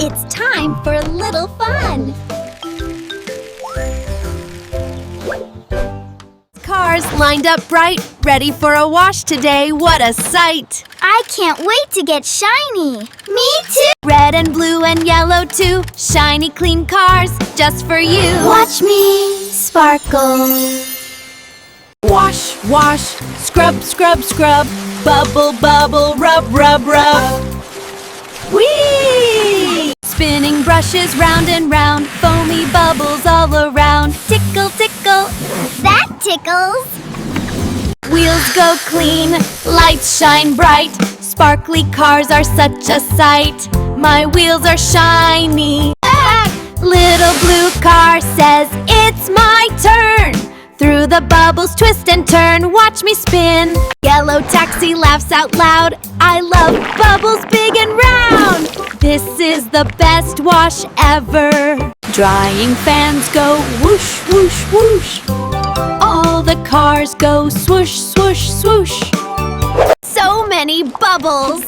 It's time for a little fun. Cars lined up bright, ready for a wash today. What a sight! I can't wait to get shiny. Me too. Red and blue and yellow too. Shiny, clean cars just for you. Watch me sparkle. Wash, wash, scrub, scrub, scrub. Bubble, bubble, rub, rub, rub. Whee! Spinning brushes round and round. Foamy bubbles all around. Tickle, tickle. That tickles. Wheels go clean, lights shine bright. Sparkly cars are such a sight. My wheels are shiny. Little blue car says it's my turn. Through the bubbles twist and turn, watch me spin. Yellow taxi laughs out loud. I love bubbles big and round. This is the best wash ever. Drying fans go whoosh, whoosh, whoosh. All the cars go swoosh, swoosh, swoosh. So many bubbles.